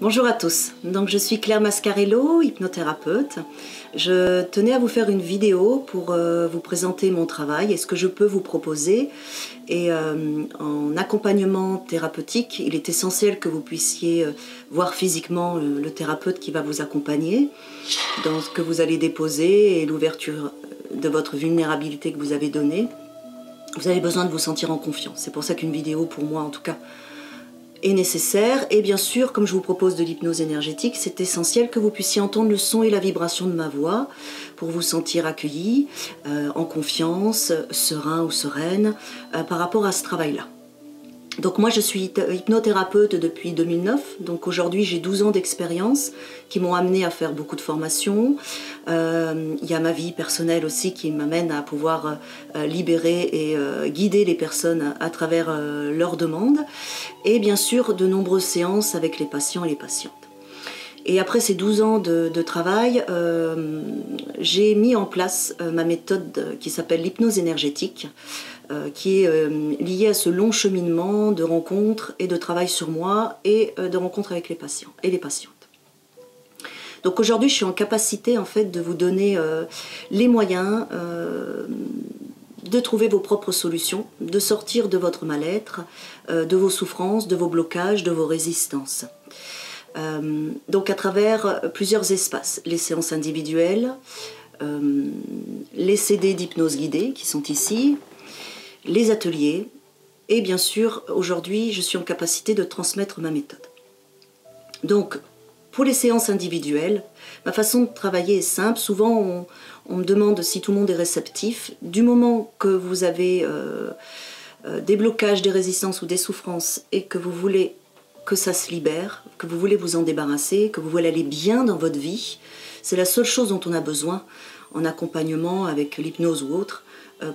Bonjour à tous, donc je suis Claire Mascarello, hypnothérapeute. Je tenais à vous faire une vidéo pour vous présenter mon travail et ce que je peux vous proposer. Et en accompagnement thérapeutique, il est essentiel que vous puissiez voir physiquement le thérapeute qui va vous accompagner dans ce que vous allez déposer et l'ouverture de votre vulnérabilité que vous avez donnée. Vous avez besoin de vous sentir en confiance. C'est pour ça qu'une vidéo, pour moi en tout cas, est nécessaire. Et bien sûr, comme je vous propose de l'hypnose énergétique, c'est essentiel que vous puissiez entendre le son et la vibration de ma voix pour vous sentir accueilli, en confiance, serein ou sereine par rapport à ce travail-là. Donc moi je suis hypnothérapeute depuis 2009, donc aujourd'hui j'ai 12 ans d'expérience qui m'ont amené à faire beaucoup de formations. Il y a ma vie personnelle aussi qui m'amène à pouvoir libérer et guider les personnes à travers leurs demandes. Et bien sûr de nombreuses séances avec les patients et les patientes. Et après ces 12 ans de travail, j'ai mis en place ma méthode qui s'appelle l'hypnose énergétique, qui est liée à ce long cheminement de rencontres et de travail sur moi et de rencontres avec les patients et les patientes. Donc aujourd'hui, je suis en capacité en fait de vous donner les moyens de trouver vos propres solutions, de sortir de votre mal-être, de vos souffrances, de vos blocages, de vos résistances. Donc à travers plusieurs espaces, les séances individuelles, les CD d'hypnose guidée qui sont ici, les ateliers, et bien sûr aujourd'hui je suis en capacité de transmettre ma méthode. Donc pour les séances individuelles, ma façon de travailler est simple. Souvent on me demande si tout le monde est réceptif. Du moment que vous avez des blocages, des résistances ou des souffrances et que vous voulez que ça se libère, que vous voulez vous en débarrasser, que vous voulez aller bien dans votre vie, c'est la seule chose dont on a besoin en accompagnement avec l'hypnose ou autre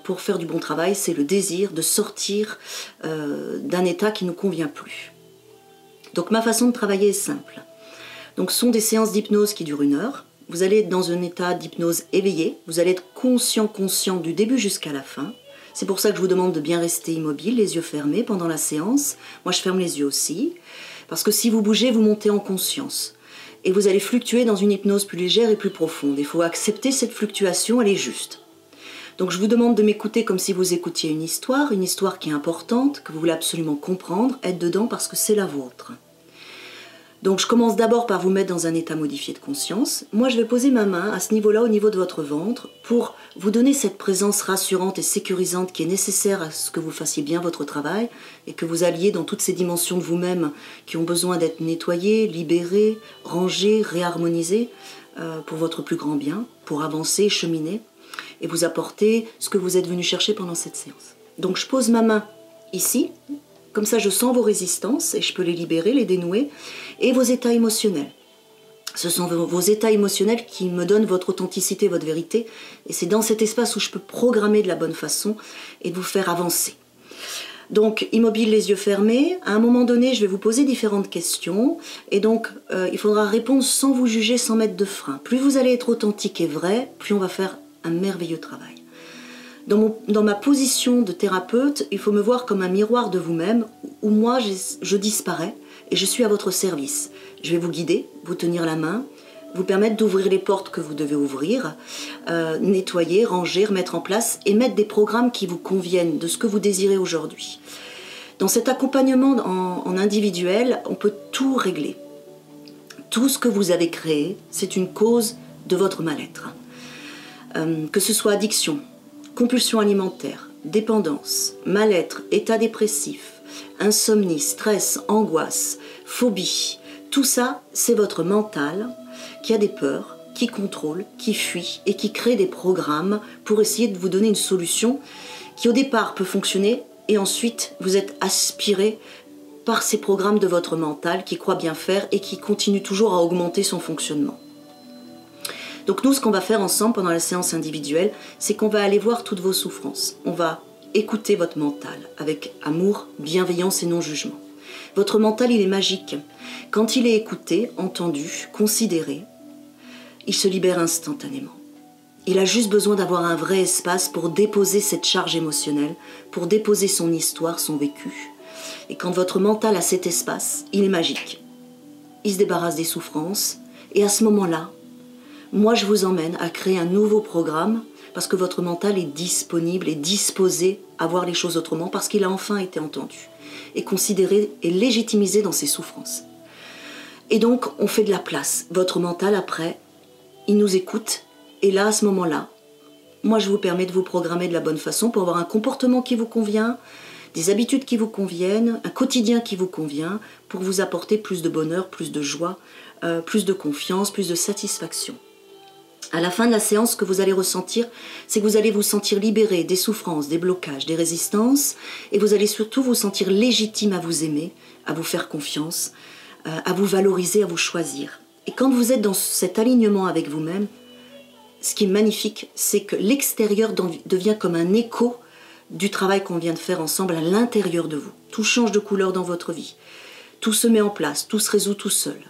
pour faire du bon travail, c'est le désir de sortir d'un état qui ne nous convient plus. Donc ma façon de travailler est simple. Donc ce sont des séances d'hypnose qui durent 1 heure. Vous allez être dans un état d'hypnose éveillé, vous allez être conscient du début jusqu'à la fin. C'est pour ça que je vous demande de bien rester immobile, les yeux fermés pendant la séance. Moi je ferme les yeux aussi, parce que si vous bougez, vous montez en conscience. Et vous allez fluctuer dans une hypnose plus légère et plus profonde. Il faut accepter cette fluctuation, elle est juste. Donc je vous demande de m'écouter comme si vous écoutiez une histoire qui est importante, que vous voulez absolument comprendre, être dedans parce que c'est la vôtre. Donc je commence d'abord par vous mettre dans un état modifié de conscience. Moi je vais poser ma main à ce niveau-là, au niveau de votre ventre, pour vous donner cette présence rassurante et sécurisante qui est nécessaire à ce que vous fassiez bien votre travail et que vous alliez dans toutes ces dimensions de vous-même qui ont besoin d'être nettoyées, libérées, rangées, réharmonisées pour votre plus grand bien, pour avancer, cheminer et vous apporter ce que vous êtes venu chercher pendant cette séance. Donc je pose ma main ici. Comme ça, je sens vos résistances et je peux les libérer, les dénouer. Et vos états émotionnels. Ce sont vos états émotionnels qui me donnent votre authenticité, votre vérité. Et c'est dans cet espace où je peux programmer de la bonne façon et vous faire avancer. Donc, immobile, les yeux fermés. À un moment donné, je vais vous poser différentes questions. Et donc, il faudra répondre sans vous juger, sans mettre de frein. Plus vous allez être authentique et vrai, plus on va faire un merveilleux travail. Dans ma position de thérapeute, il faut me voir comme un miroir de vous-même où moi je disparais et je suis à votre service. Je vais vous guider, vous tenir la main, vous permettre d'ouvrir les portes que vous devez ouvrir, nettoyer, ranger, mettre en place et mettre des programmes qui vous conviennent de ce que vous désirez aujourd'hui. Dans cet accompagnement en individuel, on peut tout régler. Tout ce que vous avez créé, c'est une cause de votre mal-être. Que ce soit addiction, compulsion alimentaire, dépendance, mal-être, état dépressif, insomnie, stress, angoisse, phobie, tout ça, c'est votre mental qui a des peurs, qui contrôle, qui fuit et qui crée des programmes pour essayer de vous donner une solution qui au départ peut fonctionner et ensuite vous êtes aspiré par ces programmes de votre mental qui croit bien faire et qui continue toujours à augmenter son fonctionnement. Donc nous, ce qu'on va faire ensemble pendant la séance individuelle, c'est qu'on va aller voir toutes vos souffrances. On va écouter votre mental avec amour, bienveillance et non-jugement. Votre mental, il est magique. Quand il est écouté, entendu, considéré, il se libère instantanément. Il a juste besoin d'avoir un vrai espace pour déposer cette charge émotionnelle, pour déposer son histoire, son vécu. Et quand votre mental a cet espace, il est magique. il se débarrasse des souffrances. Et à ce moment-là, moi je vous emmène à créer un nouveau programme parce que votre mental est disponible et disposé à voir les choses autrement parce qu'il a enfin été entendu et considéré et légitimisé dans ses souffrances. Et donc on fait de la place. Votre mental après, il nous écoute et là à ce moment-là, moi je vous permets de vous programmer de la bonne façon pour avoir un comportement qui vous convient, des habitudes qui vous conviennent, un quotidien qui vous convient pour vous apporter plus de bonheur, plus de joie, plus de confiance, plus de satisfaction. À la fin de la séance, ce que vous allez ressentir, c'est que vous allez vous sentir libéré des souffrances, des blocages, des résistances, et vous allez surtout vous sentir légitime à vous aimer, à vous faire confiance, à vous valoriser, à vous choisir. Et quand vous êtes dans cet alignement avec vous-même, ce qui est magnifique, c'est que l'extérieur devient comme un écho du travail qu'on vient de faire ensemble à l'intérieur de vous. Tout change de couleur dans votre vie. Tout se met en place, tout se résout tout seul.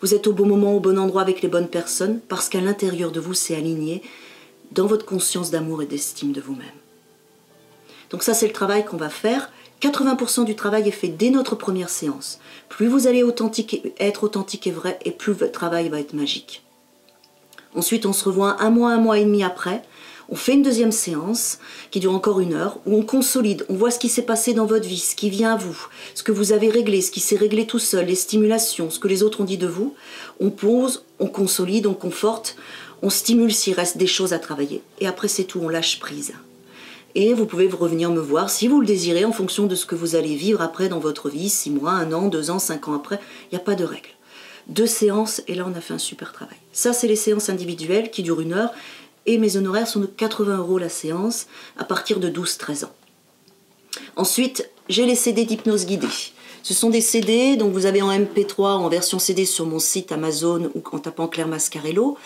Vous êtes au bon moment, au bon endroit avec les bonnes personnes parce qu'à l'intérieur de vous, c'est aligné dans votre conscience d'amour et d'estime de vous-même. Donc ça, c'est le travail qu'on va faire. 80% du travail est fait dès notre première séance. Plus vous allez être authentique et vrai, et plus votre travail va être magique. Ensuite, on se revoit un mois et demi après. On fait une deuxième séance qui dure encore 1 heure où on consolide, on voit ce qui s'est passé dans votre vie, ce qui vient à vous, ce que vous avez réglé, ce qui s'est réglé tout seul, les stimulations, ce que les autres ont dit de vous. On pose, on consolide, on conforte, on stimule s'il reste des choses à travailler. Et après c'est tout, on lâche prise. Et vous pouvez revenir me voir si vous le désirez en fonction de ce que vous allez vivre après dans votre vie, 6 mois, 1 an, 2 ans, 5 ans après, il n'y a pas de règle. 2 séances et là on a fait un super travail. Ça c'est les séances individuelles qui durent 1 heure. Et mes honoraires sont de 80 € la séance à partir de 12-13 ans. Ensuite, j'ai les CD d'hypnose guidée. Ce sont des CD, donc vous avez en MP3, en version CD sur mon site Amazon ou en tapant Claire Mascarello.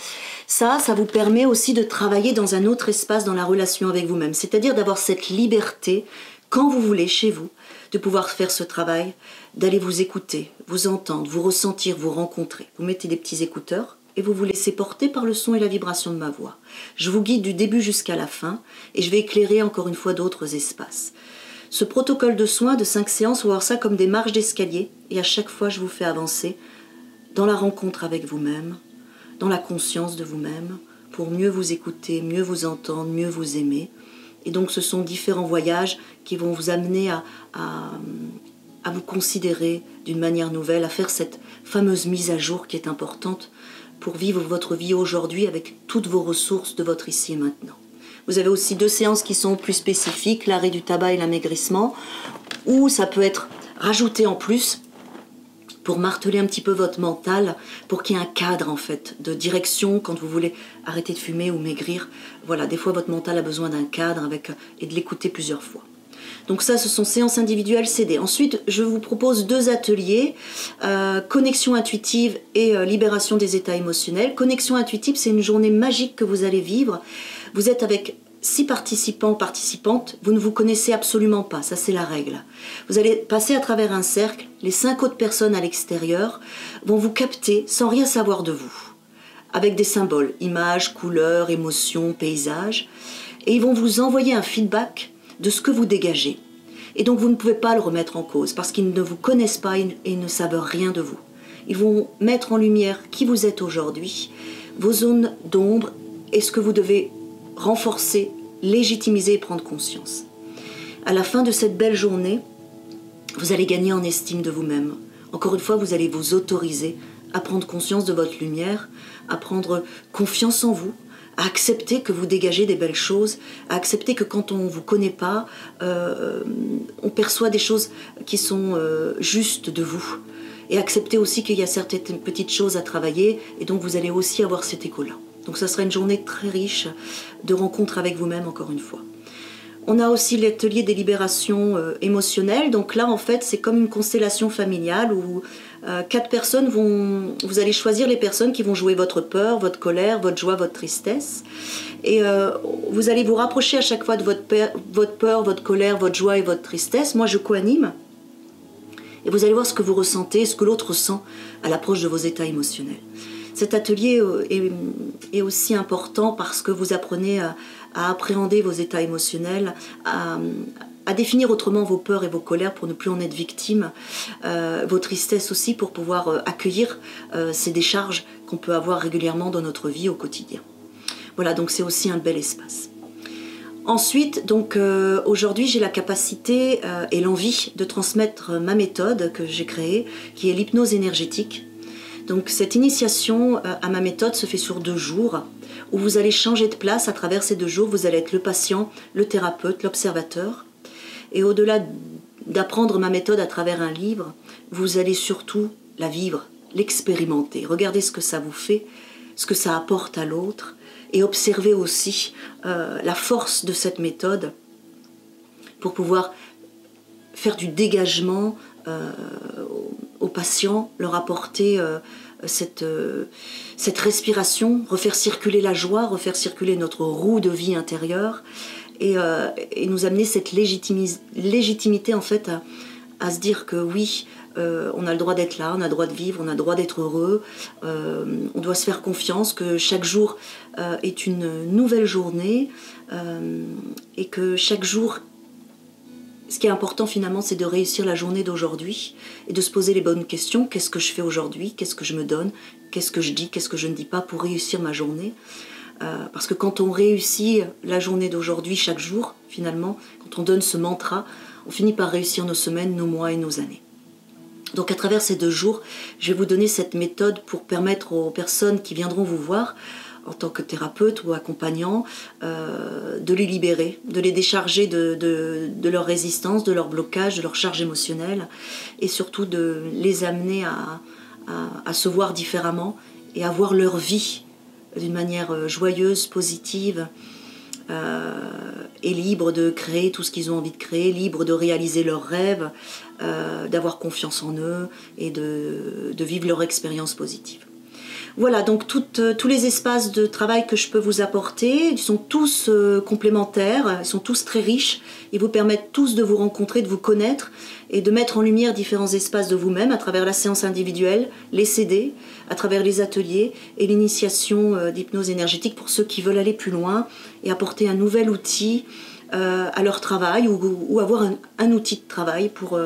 Ça vous permet aussi de travailler dans un autre espace dans la relation avec vous-même. C'est-à-dire d'avoir cette liberté, quand vous voulez, chez vous, de pouvoir faire ce travail, d'aller vous écouter, vous entendre, vous ressentir, vous rencontrer. Vous mettez des petits écouteurs et vous vous laissez porter par le son et la vibration de ma voix. Je vous guide du début jusqu'à la fin et je vais éclairer encore une fois d'autres espaces. Ce protocole de soins de 5 séances, on va voir ça comme des marches d'escalier et à chaque fois je vous fais avancer dans la rencontre avec vous-même, dans la conscience de vous-même, pour mieux vous écouter, mieux vous entendre, mieux vous aimer. Et donc ce sont différents voyages qui vont vous amener à vous considérer d'une manière nouvelle, à faire cette fameuse mise à jour qui est importante pour vivre votre vie aujourd'hui avec toutes vos ressources de votre ici et maintenant. Vous avez aussi 2 séances qui sont plus spécifiques, l'arrêt du tabac et l'amaigrissement, où ça peut être rajouté en plus pour marteler un petit peu votre mental, pour qu'il y ait un cadre en fait de direction quand vous voulez arrêter de fumer ou maigrir. Voilà, des fois votre mental a besoin d'un cadre et de l'écouter plusieurs fois. Donc ça, ce sont séances individuelles CD. Ensuite, je vous propose 2 ateliers, connexion intuitive et libération des états émotionnels. Connexion intuitive, c'est une journée magique que vous allez vivre. Vous êtes avec 6 participants, participantes, vous ne vous connaissez absolument pas, ça c'est la règle. Vous allez passer à travers un cercle, les 5 autres personnes à l'extérieur vont vous capter sans rien savoir de vous, avec des symboles, images, couleurs, émotions, paysages, et ils vont vous envoyer un feedback de ce que vous dégagez. Et donc vous ne pouvez pas le remettre en cause parce qu'ils ne vous connaissent pas et ne savent rien de vous. Ils vont mettre en lumière qui vous êtes aujourd'hui, vos zones d'ombre et ce que vous devez renforcer, légitimiser et prendre conscience. À la fin de cette belle journée, vous allez gagner en estime de vous-même. Encore une fois, vous allez vous autoriser à prendre conscience de votre lumière, à prendre confiance en vous, à accepter que vous dégagez des belles choses, à accepter que quand on ne vous connaît pas, on perçoit des choses qui sont justes de vous. Et accepter aussi qu'il y a certaines petites choses à travailler et donc vous allez aussi avoir cet écho-là. Donc ça sera une journée très riche de rencontres avec vous-même encore une fois. On a aussi l'atelier des libérations émotionnelles. Donc là, en fait, c'est comme une constellation familiale où 4 personnes vous allez choisir les personnes qui vont jouer votre peur, votre colère, votre joie, votre tristesse. Et vous allez vous rapprocher à chaque fois de votre peur, votre colère, votre joie et votre tristesse. Moi, je co-anime. Et vous allez voir ce que vous ressentez, ce que l'autre ressent à l'approche de vos états émotionnels. Cet atelier est aussi important parce que vous apprenez à appréhender vos états émotionnels, à à définir autrement vos peurs et vos colères pour ne plus en être victime, vos tristesses aussi pour pouvoir accueillir ces décharges qu'on peut avoir régulièrement dans notre vie au quotidien. Voilà, donc c'est aussi un bel espace. Ensuite, donc aujourd'hui j'ai la capacité et l'envie de transmettre ma méthode que j'ai créée, qui est l'hypnose énergétique. Donc cette initiation à ma méthode se fait sur 2 jours, où vous allez changer de place à travers ces 2 jours. Vous allez être le patient, le thérapeute, l'observateur. Et au-delà d'apprendre ma méthode à travers un livre, vous allez surtout la vivre, l'expérimenter. Regardez ce que ça vous fait, ce que ça apporte à l'autre, et observez aussi la force de cette méthode pour pouvoir faire du dégagement aux patients, leur apporter cette respiration, refaire circuler la joie, refaire circuler notre roue de vie intérieure et nous amener cette légitimité en fait à se dire que oui, on a le droit d'être là, on a le droit de vivre, on a le droit d'être heureux, on doit se faire confiance, que chaque jour est une nouvelle journée et que chaque jour, ce qui est important finalement, c'est de réussir la journée d'aujourd'hui et de se poser les bonnes questions. Qu'est-ce que je fais aujourd'hui? Qu'est-ce que je me donne? Qu'est-ce que je dis? Qu'est-ce que je ne dis pas pour réussir ma journée? Parce que quand on réussit la journée d'aujourd'hui chaque jour, finalement, quand on donne ce mantra, on finit par réussir nos semaines, nos mois et nos années. Donc à travers ces 2 jours, je vais vous donner cette méthode pour permettre aux personnes qui viendront vous voir en tant que thérapeute ou accompagnant de les libérer, de les décharger de leur résistance, de leur blocage, de leur charge émotionnelle et surtout de les amener à se voir différemment et à voir leur vie d'une manière joyeuse, positive et libre de créer tout ce qu'ils ont envie de créer, libre de réaliser leurs rêves, d'avoir confiance en eux et de vivre leur expérience positive. Voilà, donc tous les espaces de travail que je peux vous apporter, ils sont tous complémentaires, ils sont tous très riches, ils vous permettent tous de vous rencontrer, de vous connaître et de mettre en lumière différents espaces de vous-même à travers la séance individuelle, les CD, à travers les ateliers et l'initiation d'hypnose énergétique pour ceux qui veulent aller plus loin et apporter un nouvel outil à leur travail ou avoir un outil de travail pour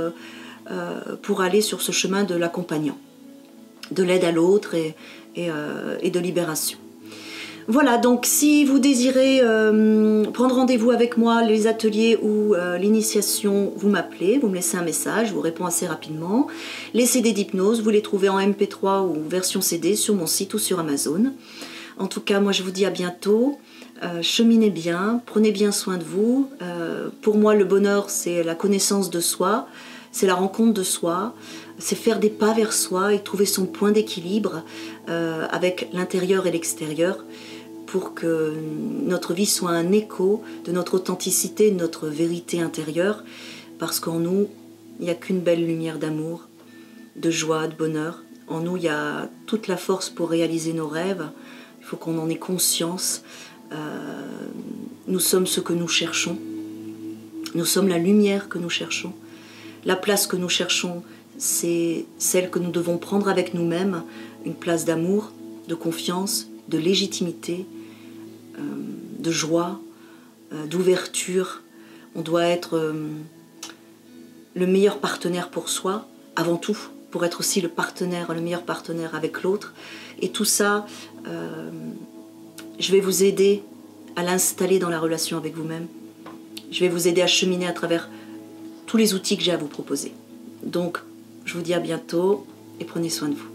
aller sur ce chemin de l'accompagnant, de l'aide à l'autre et de libération. Voilà, donc si vous désirez prendre rendez-vous avec moi, les ateliers ou l'initiation, vous m'appelez, vous me laissez un message, je vous réponds assez rapidement. Les CD d'hypnose, vous les trouvez en MP3 ou version CD sur mon site ou sur Amazon. En tout cas, moi je vous dis à bientôt. Cheminez bien, prenez bien soin de vous. Pour moi, le bonheur, c'est la connaissance de soi, c'est la rencontre de soi, c'est faire des pas vers soi et trouver son point d'équilibre avec l'intérieur et l'extérieur pour que notre vie soit un écho de notre authenticité, de notre vérité intérieure, parce qu'en nous, il n'y a qu'une belle lumière d'amour, de joie, de bonheur. En nous, il y a toute la force pour réaliser nos rêves. Il faut qu'on en ait conscience. Nous sommes ce que nous cherchons. Nous sommes la lumière que nous cherchons. La place que nous cherchons, c'est celle que nous devons prendre avec nous-mêmes, une place d'amour, de confiance, de légitimité, de joie, d'ouverture. On doit être le meilleur partenaire pour soi, avant tout, pour être aussi le meilleur partenaire avec l'autre. Et tout ça, je vais vous aider à l'installer dans la relation avec vous-même. Je vais vous aider à cheminer à travers tous les outils que j'ai à vous proposer. Donc, je vous dis à bientôt et prenez soin de vous.